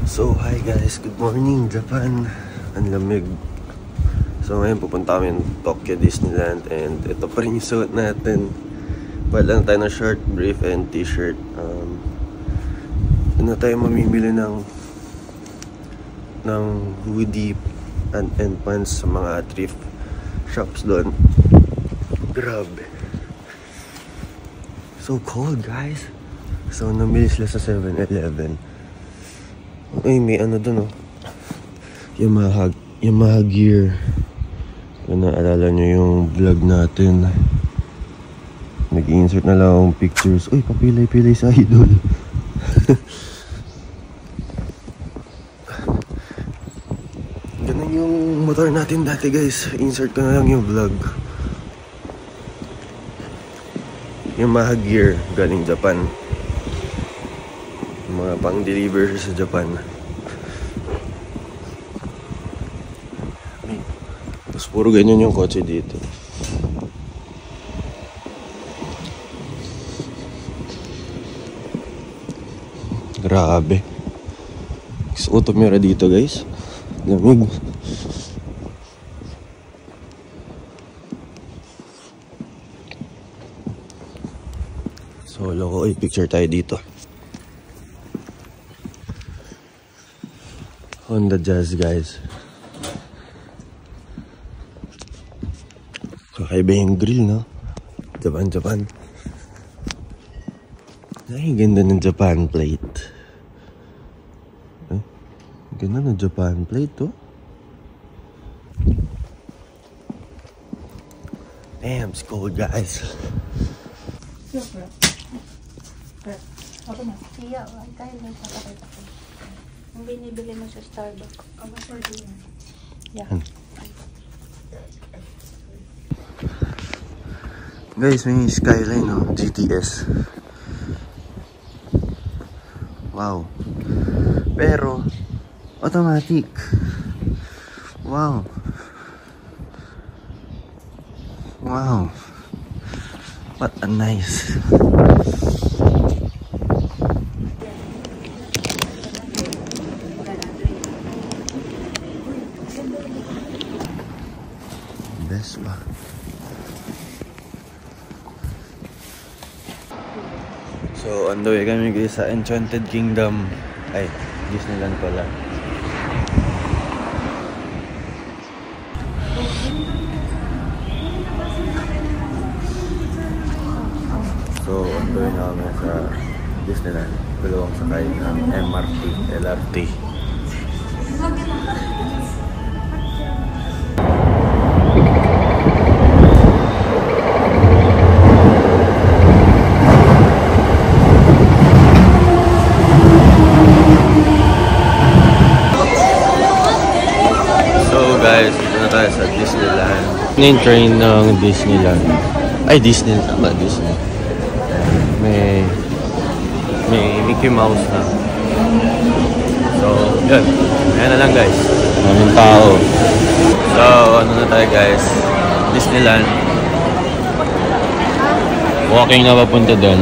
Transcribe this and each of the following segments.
So, hi guys. Good morning, Japan. Ang lamig. So, ngayon pupunta kami ng Tokyo Disneyland and ito pa rin yung suot natin. Pala lang tayo ng short, brief, and t-shirt. Doon na tayo mamimili ng hoodie and pants sa mga thrift shops doon. Grabe. So cold, guys. So, namili sila sa 7-Eleven. Ay, may ano dun, oh. Yamaha gear. Kung naalala nyo yung vlog natin. Nag-insert na lang akong pictures. Uy, papilay-pilay sa idol. Ganun yung motor natin dati, guys. Insert ko na lang yung vlog. Yamaha gear galing Japan. Mga pang-deliver sa Japan. Tapos puro ganyan yung kotse dito. Grabe. Auto mirror dito, guys. Lamig. So, loko, picture tayo dito. Honda Jazz, guys. Kakaiba yung grill, no? Japan. Ay, ganda ng Japan plate. Ay, ganda ng Japan plate, oh. Damn, it's cold, guys. Ang binibili mo sa Starbucks. Yeah. Guys, may Skyline, no? GTS. Wow. Pero automatic. Wow. What a nice. Best ba? So, on the way kami guys sa Enchanted Kingdom. Ay, Disneyland pala. So, on the way na kami sa Disneyland. Dalawang sakay ng MRT, LRT. Guys, dito na tayo sa Disneyland. Yung train ng Disneyland. Ay, Disney. Tama, Disney. May Mickey Mouse na. So, yun. Ayan na lang, guys. Maraming tao. So, ano na tayo, guys? Disneyland. Walking na papunta doon.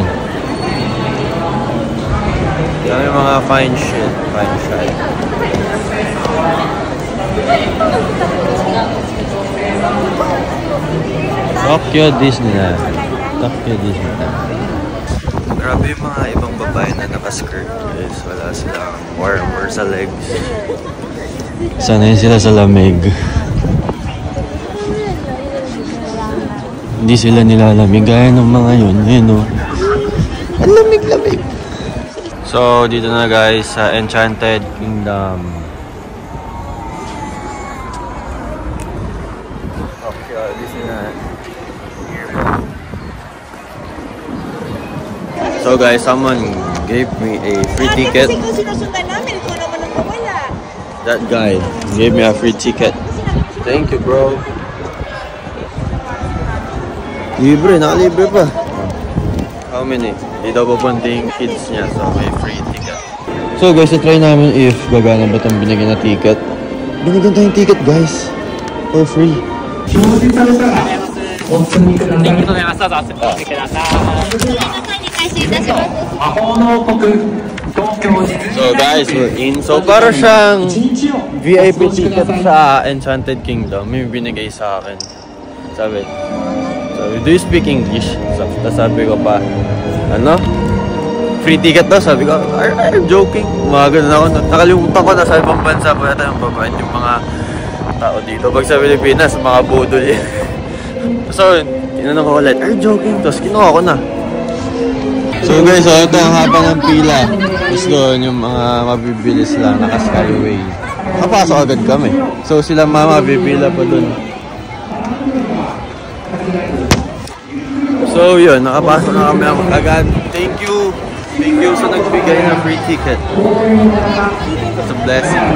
Yan yung mga fine shit. Fine shit. Tokyo Disneyland. Grabe yung mga ibang babae na naka-skirt, guys. Wala silang warmer sa legs. Sanay sila sa lamig. Hindi sila nilalamig. Gaya ng mga yun. Yun, oh. Ang lamig. So, dito na guys sa Enchanted Kingdom. So guys, someone gave me a free ticket. That guy gave me a free ticket. Thank you, bro. Libre, nakalibre pa. How many? Di daw pupunta yung kids niya, so may free ticket. So guys, try namin if gagana ba itong binigyan na ticket. Binigyan tayong ticket, guys. For free. So guys, we're in. So para siyang VIP ticket sa Enchanted Kingdom. May binigay sa akin. Sabi, do you speak English? Tapos sabi ko pa, ano? Free ticket to? Sabi ko, are you joking? Mga ganun ako. Nakalimutan ko na sa ibang bansa po yata yung babait yung mga tao dito. Pag sa Pilipinas, mga budol yan. So, tinanong ko ulit, are you joking? Tapos kinuha ko na. So guys, so ito ang haba ng pila. Tapos doon yung mga mabibilis lang, naka-skyway. Nakapasok agad kami. So sila mabibila pa doon. So yun, nakapasok na kami agad. Thank you sa nagbigay ng free ticket. It's a blessing.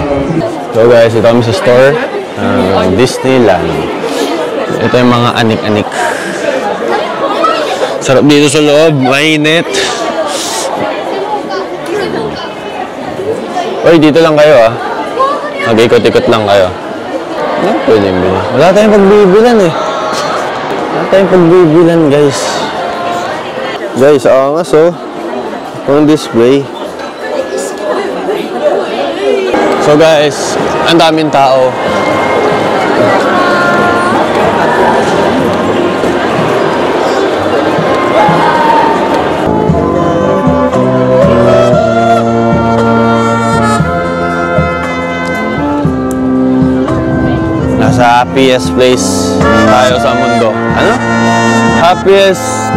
So guys, ito kami sa store. Disneyland. Ito yung mga anik-anik. Sarap dito sa loob, mainit. Uy, dito lang kayo ah. Mag-ikot-ikot lang kayo. Ano pwede yung bilhin? Wala tayong pagbibilan eh. Wala tayong pagbibilan guys. Guys, angas oh. Pang display. So guys, ang daming tao. Nasa happiest place tayo sa mundo. Ano? Happiest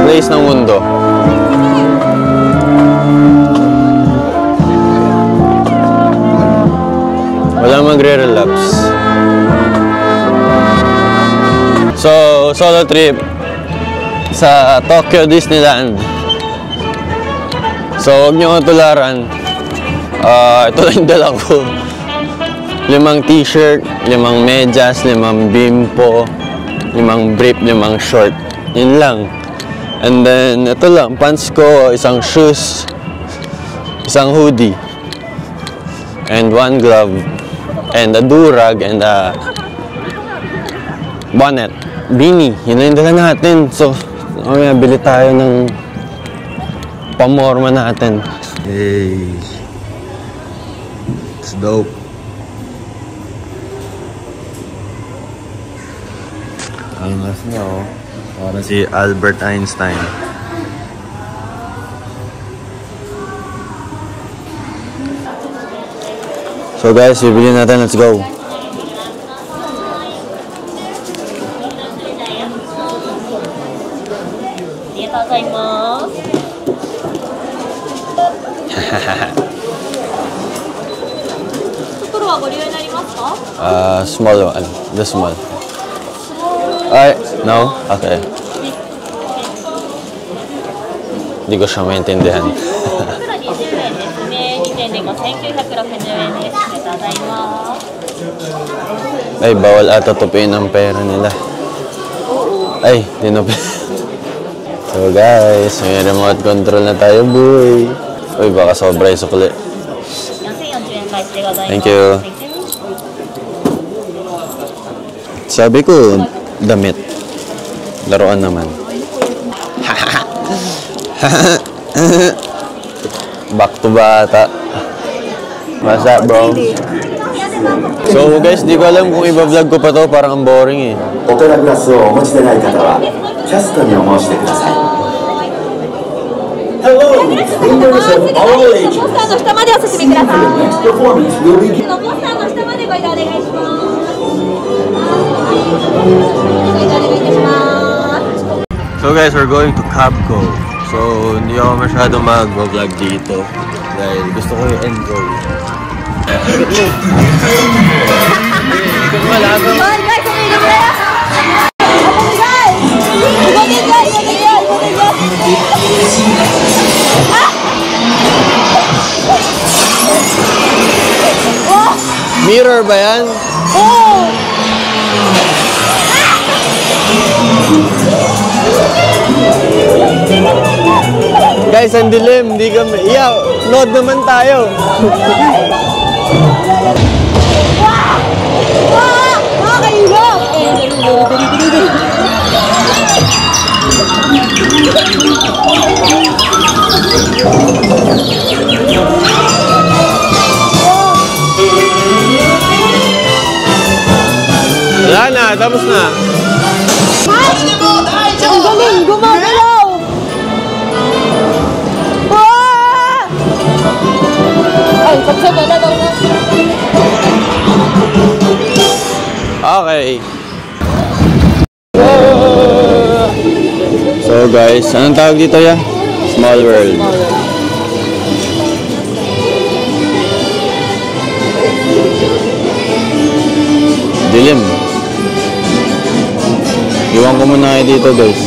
place ng mundo. Walang magre-relax. So, solo trip sa Tokyo Disneyland. So, huwag niyo akong tularan. Ito lang yung dala ko. 5 t-shirt, 5 medyas, 5 bimpo, 5 brief, 5 short. Yun lang. And then, ito lang, pants ko, isang shoes, isang hoodie, and 1 glove, and a durag, and a bonnet, beanie. Yun lang yung dala natin. So, mamaya bili tayo ng pamorma natin. Hey! It's dope. Angas niya oh. Para si Albert Einstein. So guys, bibili natin. Let's go. Small one. The small. No? Okay. Hindi ko siya maintindihan. Ay, bawal ata tupiin ang pera nila. Ay, dinupi. So guys, may remote control na tayo, boy. Uy, baka sobra yung sukli. Thank you. Sabi ko, damit. Laruan naman. Back to bata. What's up, bro? So guys, di ko alam kung i-vlog ko pa to. Parang ang boring eh. Hello, members of all ages. Next performance will begin. So guys, we're going to Capco. So hindi ako masyado mag-vlog dito dahil gusto ko i-enjoy. Mirror ba yan? Oh! Guys, ang dilim, hindi kami. Yeah, nood naman tayo. Nakakaiba! na, tapos na. Ang galing, gumagalaw! Ay, pagsaba na daw na. Okay. So guys, anong tawag dito ya? Small World. Dilim. Iwan ko muna kayo dito guys.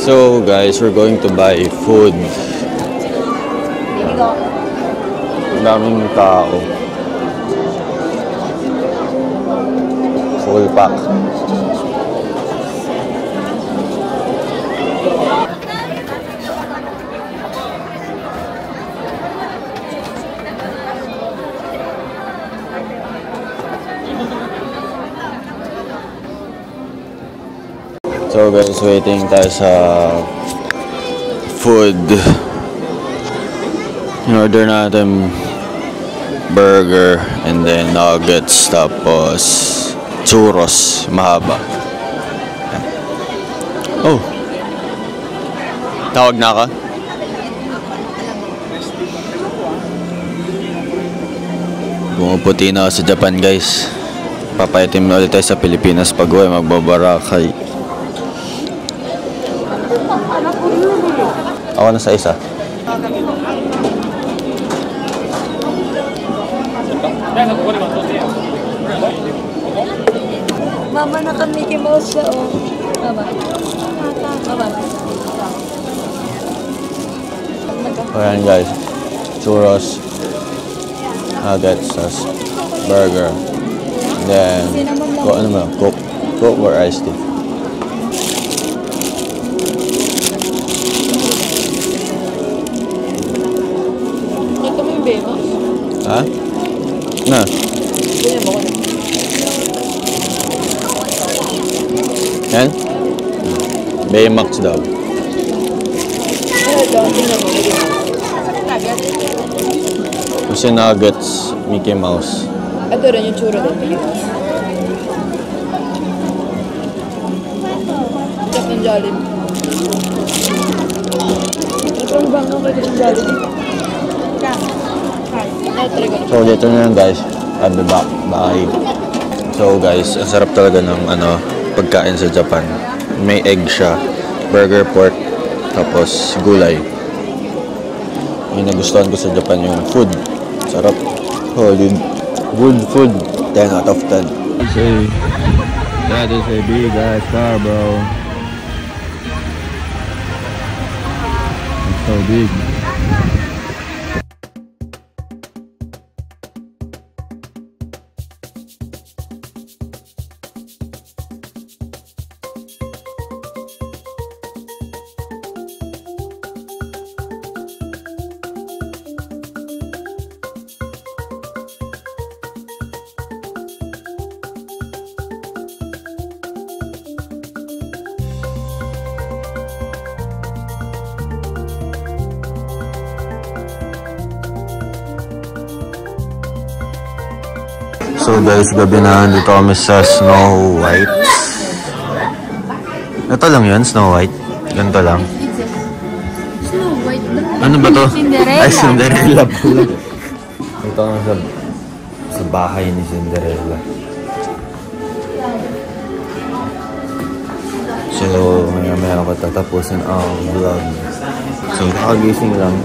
So guys, we're going to buy food. Daming tao. Full pack. So guys, waiting tayo sa food. In-order natin burger and then nuggets tapos churros mahaba. Oh. Tawag na ka? Pumuputi na ako sa Japan guys. Papayatim na ulit tayo sa Pilipinas pag uwi magbabarakay. Ako na sa isa. Mama, naka-Mickey Mouse siya, oh. Mama. Mama. Ayan guys. Churros. Nuggets. Burger. Then, ano mo? Coke or iced tea? Ha? Na? Yan? Baymax daw. Kasi nuggets, Mickey Mouse. Ito rin yung churro ng Mickey Mouse. Chap ng Jollibee. Ito ang bangka ko ng Jollibee. So dito na lang guys, I'll be back. Bye. So guys, ang sarap talaga ng pagkain sa Japan. May egg siya, burger, pork, tapos gulay. Yung nagustuhan ko sa Japan yung food. Sarap. Oh, dude. Good food. 10 out of 10. That is a big ass car, bro. It's so big. So guys, gabi na dito kami sa Snow White. Ito lang yan, Snow White. Ganito lang. Snow White. Ano ba to? Cinderella. Ay, Cinderella pala. Ito lang sa bahay ni Cinderella. So, maya-maya ako tatapusin ang vlog. So, nakagising lang.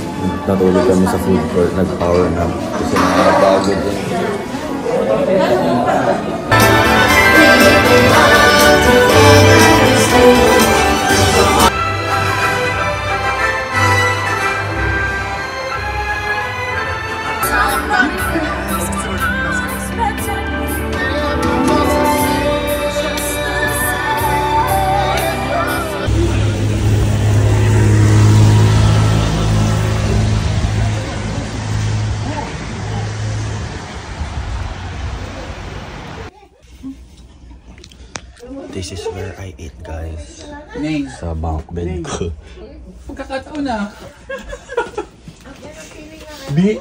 Natulog kami sa food court. Nag-power nap. Kasi nakapagod din. This is where I eat, guys. Neng, Sa bunk bed ko. pagkakataon na. Di.